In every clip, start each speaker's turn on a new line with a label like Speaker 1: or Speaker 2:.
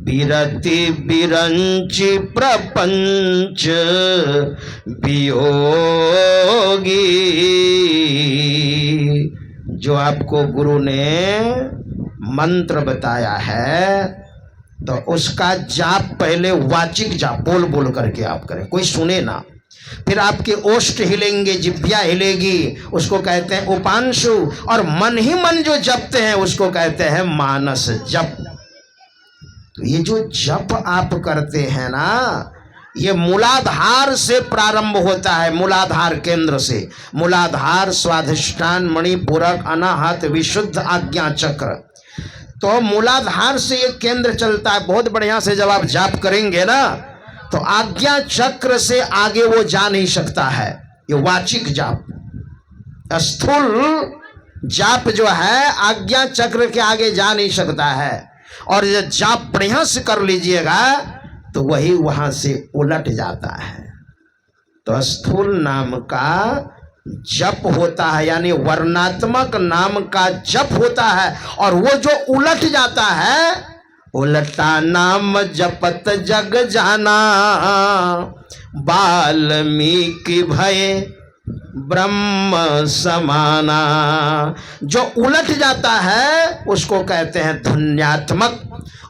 Speaker 1: विरति विरंचि प्रपंच वियोगी। जो आपको गुरु ने मंत्र बताया है तो उसका जाप पहले वाचिक जाप बोल बोल करके आप करें, कोई सुने ना। फिर आपके ओष्ठ हिलेंगे, जिह्वा हिलेगी, उसको कहते हैं उपांशु। और मन ही मन जो जपते हैं उसको कहते हैं मानस जप। तो ये जो जप आप करते हैं ना, ये मूलाधार से प्रारंभ होता है, मूलाधार केंद्र से। मूलाधार स्वाधिष्ठान मणिपूरक अनाहत विशुद्ध आज्ञा चक्र, तो मूलाधार से ये केंद्र चलता है। बहुत बढ़िया से जब आप जाप करेंगे ना तो आज्ञा चक्र से आगे वो जा नहीं सकता है। ये वाचिक जाप, स्थूल जाप जो है आज्ञा चक्र के आगे जा नहीं सकता है। और ये जाप बढ़िया से कर लीजिएगा तो वही वहां से उलट जाता है। तो स्थूल नाम का जप होता है, यानी वर्णात्मक नाम का जप होता है। और वो जो उलट जाता है, उलटा नाम जपत जग जाना, वाल्मीकि भय ब्रह्म समाना। जो उलट जाता है उसको कहते हैं ध्वन्यात्मक।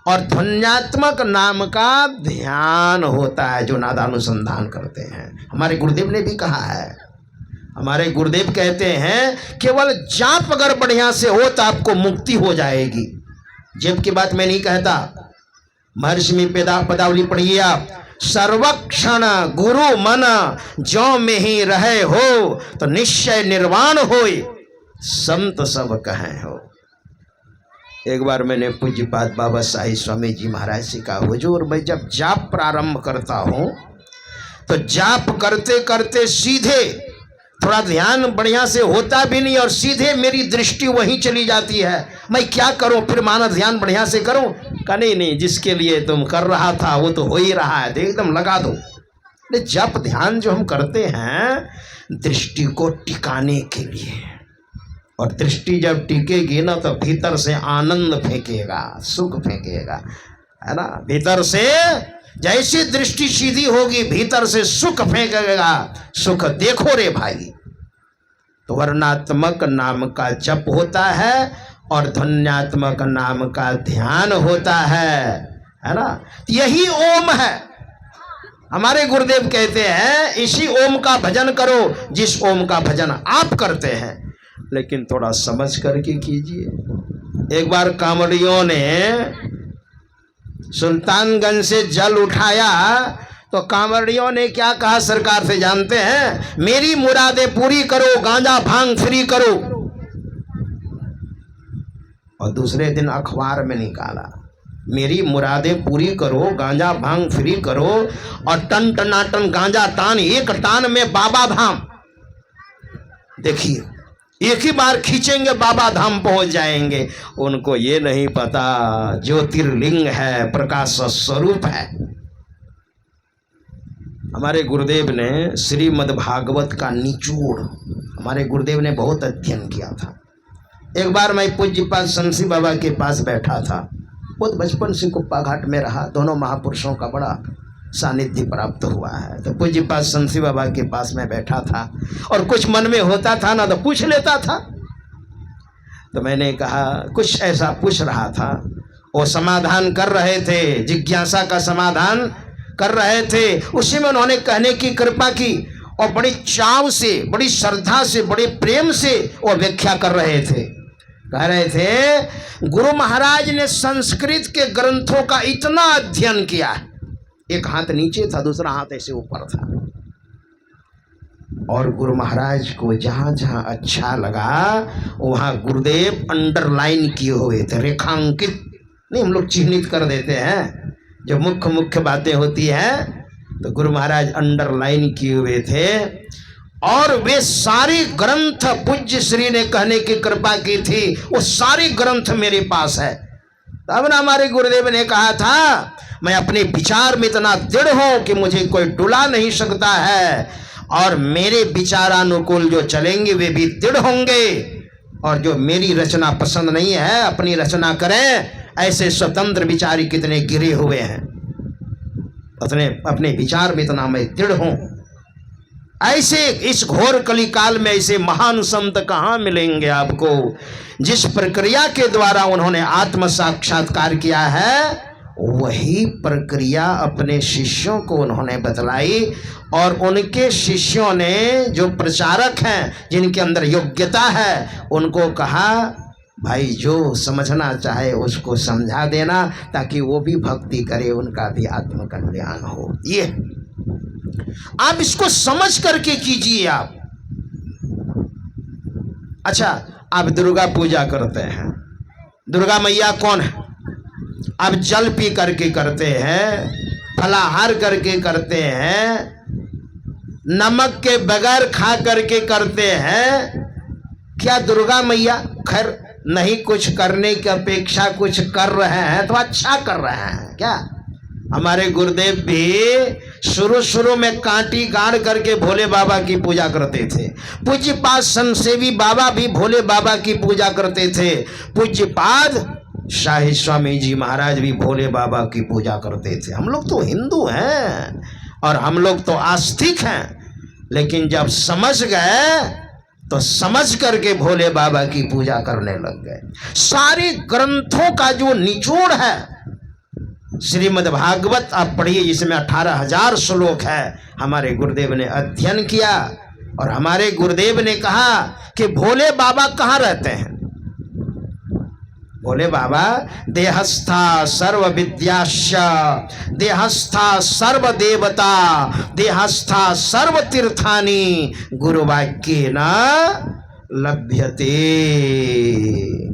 Speaker 1: और ध्वन्यात्मक नाम का ध्यान होता है जो नादानुसंधान करते हैं। हमारे गुरुदेव ने भी कहा है, हमारे गुरुदेव कहते हैं केवल जाप अगर बढ़िया से हो तो आपको मुक्ति हो जाएगी। जब की बात मैं नहीं कहता, महर्षि में पदावली पढ़िए आप। सर्वक्षण गुरु मन जो में ही रहे हो, तो निश्चय निर्वाण होय संत सब कहे हो। एक बार मैंने पूज्यपाद बाबा साहिब स्वामी जी महाराज से कहा, हुजूर मैं जब जाप प्रारंभ करता हूं तो जाप करते करते सीधे थोड़ा ध्यान बढ़िया से होता भी नहीं और सीधे मेरी दृष्टि वहीं चली जाती है। मैं क्या करूं, फिर माना ध्यान बढ़िया से करूं? कहा नहीं, जिसके लिए तुम कर रहा था वो तो हो ही रहा है, तो एकदम लगा दो। जप ध्यान जो हम करते हैं दृष्टि को टिकाने के लिए, और दृष्टि जब टिकेगी ना तो भीतर से आनंद फेंकेगा, सुख फेंकेगा, है ना। भीतर से जैसी दृष्टि सीधी होगी भीतर से सुख फेंकेगा। सुख देखो रे भाई। तो वर्णात्मक नाम का जप होता है और ध्वन्यात्मक नाम का ध्यान होता है ना। यही ओम है। हमारे गुरुदेव कहते हैं इसी ओम का भजन करो जिस ओम का भजन आप करते हैं, लेकिन थोड़ा समझ करके कीजिए। एक बार कांवड़ियों ने सुल्तानगंज से जल उठाया तो कांवड़ियों ने क्या कहा सरकार से जानते हैं? मेरी मुरादें पूरी करो, गांजा भांग फ्री करो। और दूसरे दिन अखबार में निकाला, मेरी मुरादें पूरी करो, गांजा भांग फ्री करो, और टन टनाटन गांजा टान, एक टान में बाबा धाम। देखिए एक ही बार खींचेंगे बाबा धाम पहुंच जाएंगे। उनको ये नहीं पता ज्योतिर्लिंग है, प्रकाश स्वरूप है। हमारे गुरुदेव ने श्रीमद् भागवत का निचोड़, हमारे गुरुदेव ने बहुत अध्ययन किया था। एक बार मैं पूज्यपाद शंसी बाबा के पास बैठा था, बहुत बचपन से कुप्पा घाट में रहा, दोनों महापुरुषों का बड़ा सानिध्य प्राप्त हुआ है। तो पूज्यपाद शंसी बाबा के पास में बैठा था और कुछ मन में होता था ना तो पूछ लेता था। तो मैंने कहा, कुछ ऐसा पूछ रहा था, वो समाधान कर रहे थे, जिज्ञासा का समाधान कर रहे थे। उसी में उन्होंने कहने की कृपा की और बड़ी चाव से, बड़ी श्रद्धा से, बड़े प्रेम से वो व्याख्या कर रहे थे। कह रहे थे गुरु महाराज ने संस्कृत के ग्रंथों का इतना अध्ययन किया, एक हाथ नीचे था दूसरा हाथ ऐसे ऊपर था, और गुरु महाराज को जहां जहां अच्छा लगा वहां गुरुदेव अंडरलाइन किए हुए थे, रेखांकित नहीं, हम लोग चिन्हित कर देते हैं जो मुख्य मुख्य बातें होती हैं, तो गुरु महाराज अंडरलाइन किए हुए थे। और वे सारे ग्रंथ पूज्य श्री ने कहने की कृपा की थी, वो सारे ग्रंथ मेरे पास है। तब ना हमारे गुरुदेव ने कहा था, मैं अपने विचार में इतना दृढ़ हूं कि मुझे कोई डुला नहीं सकता है, और मेरे विचारानुकूल जो चलेंगे वे भी दृढ़ होंगे। और जो मेरी रचना पसंद नहीं है अपनी रचना करें। ऐसे स्वतंत्र विचारी कितने गिरे हुए हैं, अपने विचार में इतना मैं दृढ़ हूं। ऐसे इस घोर कली काल में ऐसे महान संत कहां मिलेंगे आपको। जिस प्रक्रिया के द्वारा उन्होंने आत्म साक्षात्कार किया है वही प्रक्रिया अपने शिष्यों को उन्होंने बतलाई, और उनके शिष्यों ने जो प्रचारक हैं जिनके अंदर योग्यता है उनको कहा भाई जो समझना चाहे उसको समझा देना ताकि वो भी भक्ति करे, उनका भी आत्म कल्याण हो। ये आप इसको समझ करके कीजिए आप। अच्छा, आप दुर्गा पूजा करते हैं, दुर्गा मैया कौन है? आप जल पी करके करते हैं, फलाहार करके करते हैं, नमक के बगैर खा करके करते हैं। क्या दुर्गा मैया खैर नहीं कुछ करने की अपेक्षा कुछ कर रहे हैं तो अच्छा कर रहे हैं क्या? हमारे गुरुदेव भी शुरू में कांटी गाड़ करके भोले बाबा की पूजा करते थे। पूज्यपाद संतसेवी बाबा भी भोले बाबा की पूजा करते थे। पूज्यपाद शाही स्वामी जी महाराज भी भोले बाबा की पूजा करते थे। हम लोग तो हिंदू हैं और हम लोग तो आस्तिक हैं, लेकिन जब समझ गए तो समझ करके भोले बाबा की पूजा करने लग गए। सारे ग्रंथों का जो निचोड़ है श्रीमद् भागवत आप पढ़िए, जिसमें 18,000 श्लोक है। हमारे गुरुदेव ने अध्ययन किया और हमारे गुरुदेव ने कहा कि भोले बाबा कहाँ रहते हैं। भोले बाबा देहस्था सर्व विद्याश्च, देहस्था सर्व देवता, देहस्था सर्व तीर्थानि, गुरुवाक्येन लभ्यते।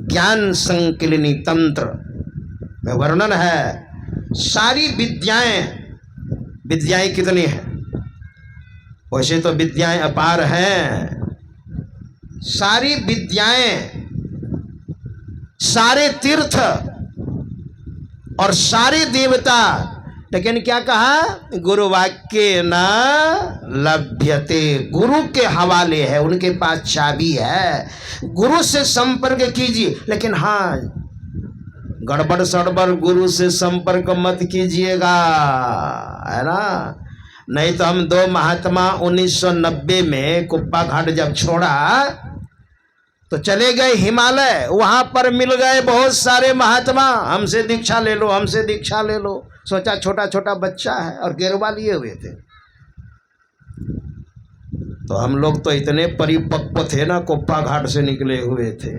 Speaker 1: ज्ञान संकिलिनी तंत्र में वर्णन है। सारी विद्याएं कितनी हैं? वैसे तो विद्याएं अपार हैं। सारी विद्याएं, सारे तीर्थ और सारे देवता, लेकिन क्या कहा? गुरु वाक्य न लभ्यते। गुरु के हवाले है, उनके पास चाबी है। गुरु से संपर्क कीजिए, लेकिन हाँ गड़बड़ सड़बड़ गुरु से संपर्क मत कीजिएगा, है ना। नहीं तो हम दो महात्मा 1990 में कुप्पा घाट जब छोड़ा तो चले गए हिमालय। वहां पर मिल गए बहुत सारे महात्मा, हमसे दीक्षा ले लो, हमसे दीक्षा ले लो। सोचा छोटा छोटा बच्चा है और गेरुआ लिए हुए थे। तो हम लोग तो इतने परिपक्व थे ना, कुप्पा घाट से निकले हुए थे,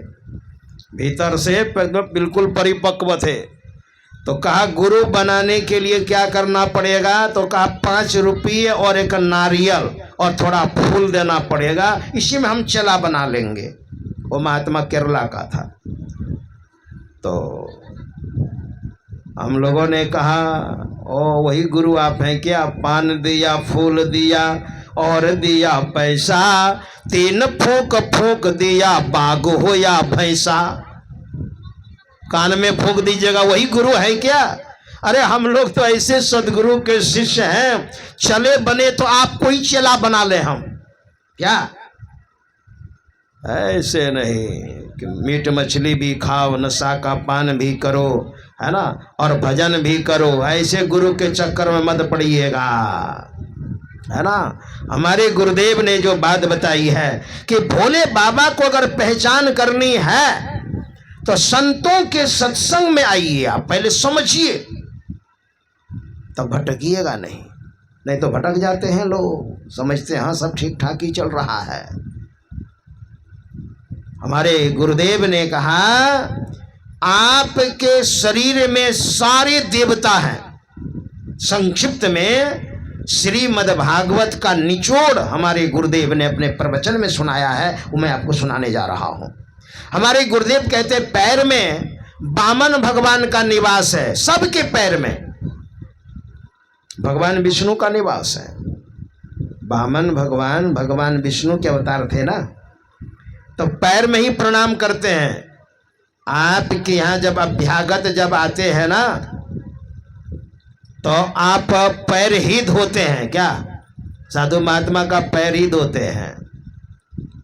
Speaker 1: भीतर से बिल्कुल परिपक्व थे। तो कहा गुरु बनाने के लिए क्या करना पड़ेगा? तो कहा 5 रुपये और एक नारियल और थोड़ा फूल देना पड़ेगा, इसी में हम चला बना लेंगे। वो महात्मा केरला का था। तो हम लोगों ने कहा ओ वही गुरु आप हैं क्या? पान दिया, फूल दिया और दिया पैसा, 3 फूक फूक दिया, बाघ हो या भैंसा। कान में फूक दीजिएगा, वही गुरु है क्या? अरे हम लोग तो ऐसे सदगुरु के शिष्य हैं, चले बने तो आपको ही चेला बना ले हम क्या? ऐसे नहीं कि मीट मछली भी खाओ, नशा का पान भी करो, है ना, और भजन भी करो। ऐसे गुरु के चक्कर में मत पड़िएगा, है ना। हमारे गुरुदेव ने जो बात बताई है कि भोले बाबा को अगर पहचान करनी है तो संतों के सत्संग में आइए, आप पहले समझिए, तब भटकिएगा नहीं तो भटक जाते हैं लोग, समझते हैं हाँ सब ठीक ठाक ही चल रहा है। हमारे गुरुदेव ने कहा आपके शरीर में सारे देवता हैं। संक्षिप्त में श्रीमद् भागवत का निचोड़ हमारे गुरुदेव ने अपने प्रवचन में सुनाया है, वो मैं आपको सुनाने जा रहा हूं। हमारे गुरुदेव कहते पैर में वामन भगवान का निवास है, सबके पैर में भगवान विष्णु का निवास है। वामन भगवान विष्णु के अवतार थे ना, तो पैर में ही प्रणाम करते हैं। आपके यहाँ जब अभ्यागत जब आते हैं ना तो आप पैर ही धोते हैं क्या? साधु महात्मा का पैर ही धोते हैं,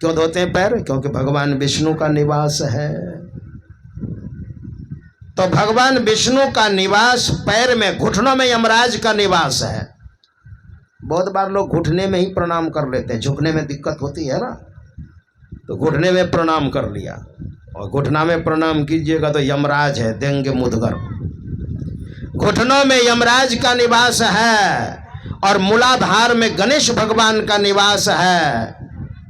Speaker 1: क्यों धोते हैं पैर? क्योंकि भगवान विष्णु का निवास है। तो भगवान विष्णु का निवास पैर में, घुटनों में यमराज का निवास है। बहुत बार लोग घुटने में ही प्रणाम कर लेते हैं, झुकने में दिक्कत होती है ना, तो घुटने में प्रणाम कर लिया। और घुटना में प्रणाम कीजिएगा तो यमराज है, देंगे मुदगर। घुटनों में यमराज का निवास है और मूलाधार में गणेश भगवान का निवास है।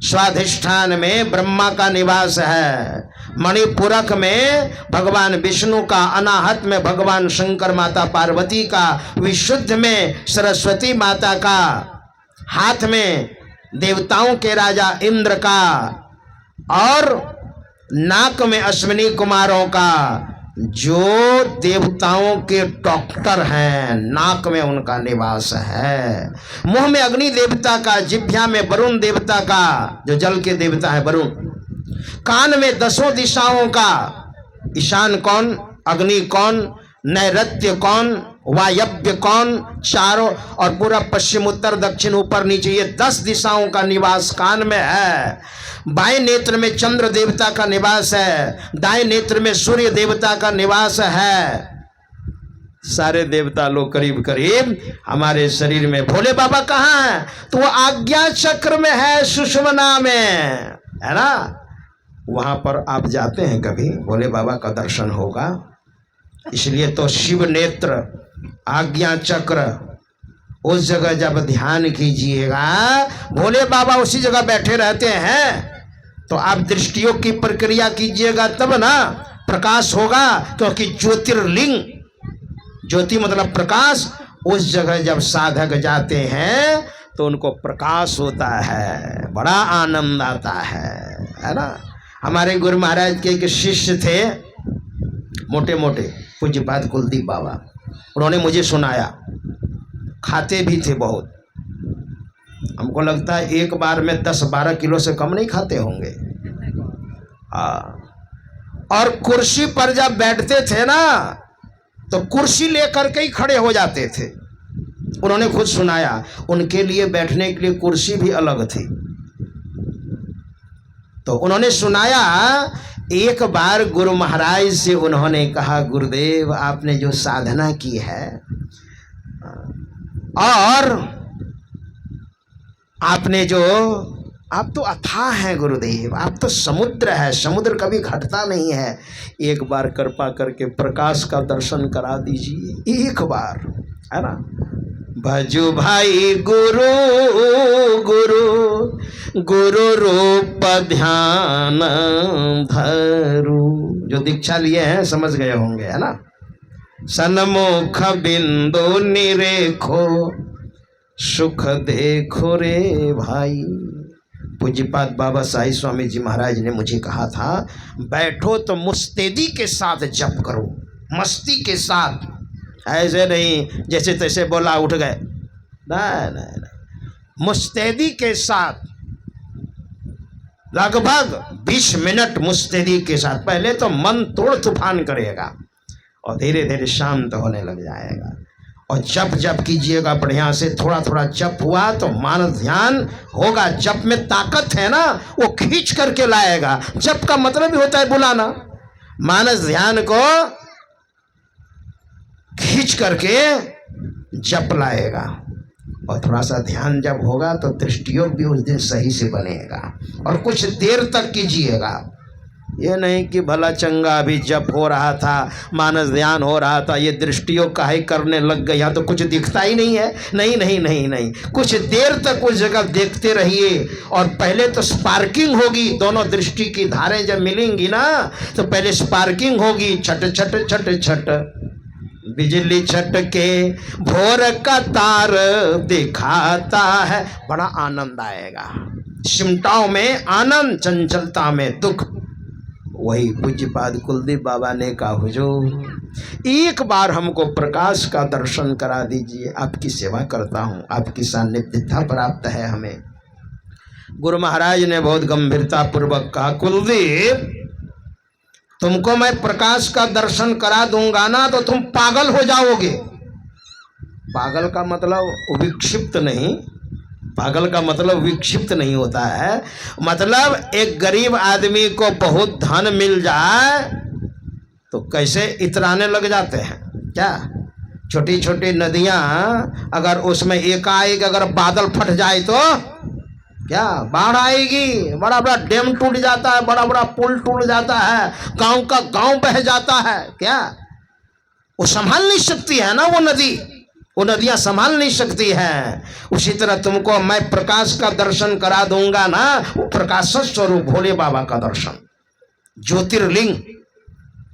Speaker 1: स्वाधिष्ठान में ब्रह्मा का निवास है। मणिपुरक में भगवान विष्णु का, अनाहत में भगवान शंकर माता पार्वती का, विशुद्ध में सरस्वती माता का, हाथ में देवताओं के राजा इंद्र का, और नाक में अश्विनी कुमारों का, जो देवताओं के डॉक्टर हैं, नाक में उनका निवास है। मुंह में अग्नि देवता का, जिह्वा में वरुण देवता का, जो जल के देवता है वरुण। कान में 10 दिशाओं का, ईशान कौन, अग्नि कौन, नैऋत्य कौन, वायव्य कौन, चारों, और पूरा पश्चिम उत्तर दक्षिण ऊपर नीचे, ये 10 दिशाओं का निवास कान में है। बाएं नेत्र में चंद्र देवता का निवास है, दाएं नेत्र में सूर्य देवता का निवास है। सारे देवता लोग करीब करीब हमारे शरीर में। भोले बाबा कहाँ है? तो वो आज्ञा चक्र में है, सुषुम्ना में है ना। वहां पर आप जाते हैं कभी, भोले बाबा का दर्शन होगा। इसलिए तो शिव नेत्र, आज्ञा चक्र, उस जगह जब ध्यान कीजिएगा, भोले बाबा उसी जगह बैठे रहते हैं। तो आप दृष्टियों की प्रक्रिया कीजिएगा तब ना प्रकाश होगा, क्योंकि ज्योतिर्लिंग, ज्योति मतलब प्रकाश, उस जगह जब साधक जाते हैं तो उनको प्रकाश होता है, बड़ा आनंद आता है ना। हमारे गुरु महाराज के एक शिष्य थे, मोटे मोटे, पूज्यपाद कुलदीप बाबा। उन्होंने मुझे सुनाया, खाते भी थे बहुत। हमको लगता है एक बार में 10-12 किलो से कम नहीं खाते होंगे। हाँ, और कुर्सी पर जब बैठते थे ना तो कुर्सी लेकर के ही खड़े हो जाते थे। उन्होंने खुद सुनाया, उनके लिए बैठने के लिए कुर्सी भी अलग थी। तो उन्होंने सुनाया, एक बार गुरु महाराज से उन्होंने कहा, गुरुदेव आपने जो साधना की है और आपने जो, आप तो अथाह हैं गुरुदेव, आप तो समुद्र है, समुद्र कभी घटता नहीं है। एक बार कृपा करके प्रकाश का दर्शन करा दीजिए, एक बार, है ना। भजू भाई गुरु गुरु गुरु रूप ध्यान धरू, जो दीक्षा लिए हैं समझ गए होंगे, है ना। सन्मुख बिंदु निरेखो, सुख देखो रे भाई। पूज्यपाद बाबा साई स्वामी जी महाराज ने मुझे कहा था, बैठो तो मुस्तैदी के साथ जप करो, मस्ती के साथ, ऐसे नहीं जैसे तैसे बोला उठ गए, नहीं नहीं नहीं, मुस्तैदी के साथ लगभग 20 मिनट मुस्तैदी के साथ। पहले तो मन तोड़ तूफान करेगा और धीरे धीरे शांत होने लग जाएगा। और जप जप कीजिएगा बढ़िया से, थोड़ा थोड़ा जप हुआ तो मानस ध्यान होगा। जप में ताकत है ना, वो खींच करके लाएगा। जप का मतलब ही होता है बुलाना, मानस ध्यान को खींच करके जप लाएगा। और थोड़ा सा ध्यान जब होगा तो दृष्टियोग भी उस दिन सही से बनेगा। और कुछ देर तक कीजिएगा, ये नहीं कि भला चंगा अभी जप हो रहा था, मानस ध्यान हो रहा था, ये दृष्टियोग काहे करने लग गया, तो कुछ दिखता ही नहीं है। नहीं नहीं नहीं नहीं, कुछ देर तक उस जगह देखते रहिए। और पहले तो स्पार्किंग होगी, दोनों दृष्टि की धारें जब मिलेंगी ना तो पहले स्पार्किंग होगी, छट छट छट छट, बिजली छटके भोर का तार दिखाता है, बड़ा आनंद आएगा। सिमटाओं में आनंद, चंचलता में दुख। वही पूज्यपाद कुलदीप बाबा ने कहा, हुजूर एक बार हमको प्रकाश का दर्शन करा दीजिए, आपकी सेवा करता हूँ, आपकी सान्निध्यता प्राप्त है हमें। गुरु महाराज ने बहुत गंभीरता पूर्वक कहा, कुलदीप तुमको मैं प्रकाश का दर्शन करा दूंगा ना तो तुम पागल हो जाओगे। पागल का मतलब विक्षिप्त नहीं, पागल का मतलब विक्षिप्त नहीं होता है, मतलब एक गरीब आदमी को बहुत धन मिल जाए तो कैसे इतराने लग जाते हैं क्या। छोटी छोटी नदियां अगर उसमें एकाएक अगर बादल फट जाए तो क्या बाढ़ आएगी, बड़ा बड़ा डैम टूट जाता है, बड़ा बड़ा पुल टूट जाता है, गांव का गांव बह जाता है क्या। वो संभाल नहीं सकती है ना, वो नदी, वो नदियां संभाल नहीं सकती है। उसी तरह तुमको मैं प्रकाश का दर्शन करा दूंगा ना, वो प्रकाश स्वरूप भोले बाबा का दर्शन, ज्योतिर्लिंग,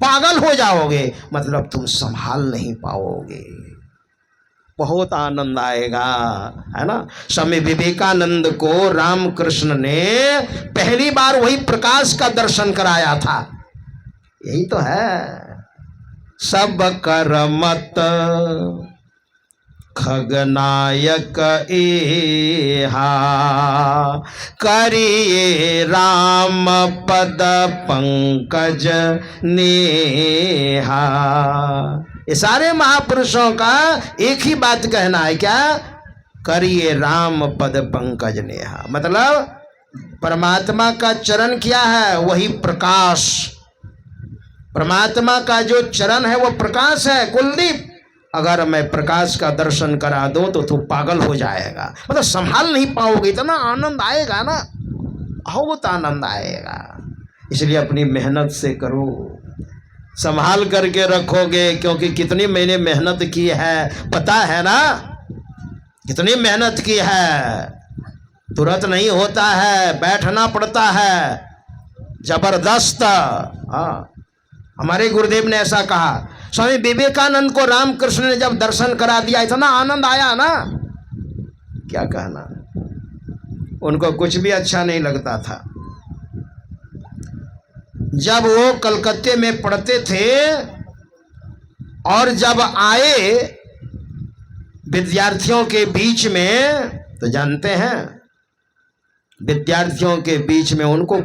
Speaker 1: पागल हो जाओगे, मतलब तुम संभाल नहीं पाओगे, बहुत आनंद आएगा, है ना। स्वामी विवेकानंद को रामकृष्ण ने पहली बार वही प्रकाश का दर्शन कराया था, यही तो है। सब कर मत खगनायक एहा, करिए राम पद पंकज नेहा। ये सारे महापुरुषों का एक ही बात कहना है क्या, करिए राम पद पंकज नेहा, मतलब परमात्मा का चरण क्या है, वही प्रकाश। परमात्मा का जो चरण है वो प्रकाश है। कुलदीप, अगर मैं प्रकाश का दर्शन करा दूं तो तू पागल हो जाएगा, मतलब संभाल नहीं पाओगे, इतना आनंद आएगा ना, बहुत आनंद आएगा। इसलिए अपनी मेहनत से करो, संभाल करके रखोगे, क्योंकि कितनी मैंने मेहनत की है पता है ना, कितनी मेहनत की है। तुरंत नहीं होता है, बैठना पड़ता है जबरदस्त। हाँ, हमारे गुरुदेव ने ऐसा कहा। स्वामी विवेकानंद को रामकृष्ण ने जब दर्शन करा दिया, इतना आनंद आया ना, क्या कहना, उनको कुछ भी अच्छा नहीं लगता था। जब वो कलकत्ते में पढ़ते थे और जब आए विद्यार्थियों के बीच में, तो जानते हैं विद्यार्थियों के बीच में उनको